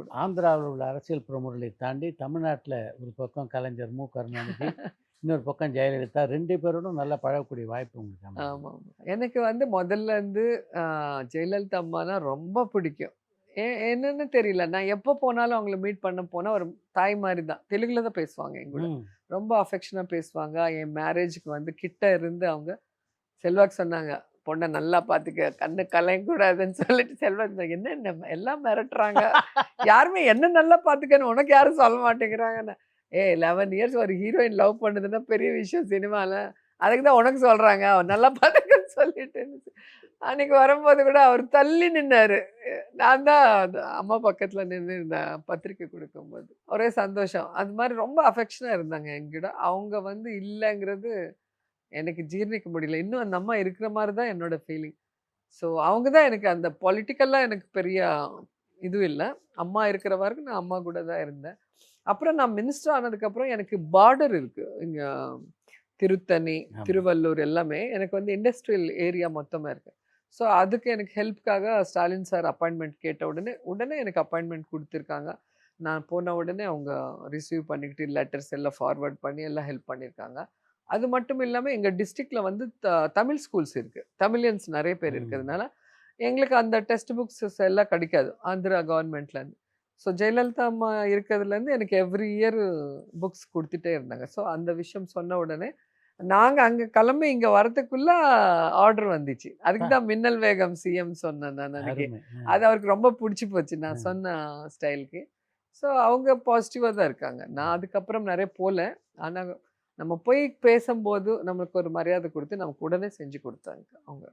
கூட. ஆந்திராவில் உள்ள அரசியல் பிரமுகர்களை தாண்டி தமிழ்நாட்டில் ஒரு பக்கம் கலைஞர் மு. கருணாநிதி, இன்னொரு பக்கம் ஜெயலலிதா 2 பேரோடும் நல்லா பழகக்கூடிய வாய்ப்பு உங்களுக்கு அமைஞ்சது. ஆமாமா. எனக்கு வந்து முதல்ல இருந்து அ ஜெயலலிதா அம்மானா ரொம்ப பிடிக்கும். என்னன்னு தெரியல. நான் எப்போ போனாலும் அவங்கள மீட் பண்ண போனா ஒரு தாய் மாரி தான். தெலுங்குல தான் பேசுவாங்க என் கூட. ம். ரொம்ப அஃபெக்ஷனா பேசுவாங்க. என் மேரேஜ்க்கு வந்து கிட்ட இருந்து அவங்க செல்வாக்கு சொன்னாங்க. "பொண்ண நல்லா பார்த்துக்க. கண்ணு கலங்கக்கூடாதுன்னு" சொல்லிட்டு செல்வாக்கு சொன்னாங்க. என்ன எல்லாம் மிரட்டுறாங்க. யாருமே என்ன நல்லா பார்த்துக்கன்னு உனக்கு யாரும் சொல்ல மாட்டேங்கிறாங்கன்னு. 11 இயர்ஸ் ஒரு ஹீரோயின் லவ் பண்ணுதுன்னா பெரிய விஷயம் சினிமால. அதுக்கு தான் உனக்கு சொல்றாங்க. அவ நல்லா பார்த்துக்கன்னு சொல்லிட்டு. அன்னைக்கு வரும்போது கூட அவர் தள்ளி நின்னாரு. நான் தான் அம்மா பக்கத்துல நின்னு இருந்தேன் பத்திரிக்கை குடுக்கும்போது. ஒரே சந்தோஷம். அது மாரி ரொம்ப அஃபெக்ஷனா இருந்தாங்க என்கிட்ட. அவங்க வந்து இல்லங்கிறது எனக்கு ஜீரணிக்க முடியல. இன்னும் அந்த அம்மா இருக்கிற மாரி தான் என்னோட ஃபீலிங். ஸோ அவங்க தான் எனக்கு அந்த பொலிட்டிக்கலா எனக்கு பெரிய இது இல்ல. அம்மா இருக்கிற வரைக்கும் நான் அம்மா கூட தான் இருந்தேன். அப்புறம் நான் மினிஸ்டர் ஆனதுக்கப்புறம் எனக்கு பார்டர் இருக்கு. இங்க திருத்தணி, ஆமா. திருவள்ளூர் எல்லாமே எனக்கு வந்து இண்டஸ்ட்ரியல் ஏரியா மொத்தமா இருக்கு. ஸோ அதுக்கு எனக்கு ஹெல்ப்க்காக ஸ்டாலின் சார் அப்பாயின்ட்மென்ட் கேட்ட உடனே, உடனே எனக்கு அப்பாயின்ட்மென்ட் குடுத்துருக்காங்க. நான் போன உடனே அவங்க ரிசீவ் பண்ணிக்கிட்டு லெட்டர்ஸ் எல்லாம் ஃபார்வர்ட் பண்ணி எல்லாம் ஹெல்ப் பண்ணியிருக்காங்க. அது மட்டும் இல்லாம எங்க டிஸ்ட்ரிக்ட்ல வந்து தமிழ் ஸ்கூல்ஸ் இருக்கு. தமிழியன்ஸ் நெறைய பேர் ம். இருக்கிறதுனால, எங்களுக்கு அந்த டெக்ஸ்ட் புக்ஸஸ் எல்லாம் கிடைக்காது. ஆந்திரா கவர்மெண்ட்லேருந்து. ஸோ ஜெயலலிதா அம்மா இருக்கிறதுலேருந்து எனக்கு எவ்ரி இயர் புக்ஸ் குடுத்துட்டே இருந்தாங்க. ஸோ அந்த விஷயம் சொன்ன உடனே, நாங்க அங்க கிளம்பி இங்க வரதுக்குள்ள ஆர்டர் வந்துச்சு. அதுக்கு அ தான் மின்னல் வேகம் சிஎம் சொன்னேன் நான் அன்னைக்கு. அருமை. அது அவருக்கு ரொம்ப புடிச்சு போச்சு நான் அ. சொன்ன ஸ்டைலுக்கு. ஸோ அவங்க பாசிட்டிவா தான் இருக்காங்க. நான் அதுக்கப்புறம் நெறைய போல. ஆனா நம்ம போய் பேசம்போது, நம்மளுக்கு ஒரு மரியாதை குடுத்து, நமக்கு உடனே செஞ்சு குடுத்தாங்க அவங்க.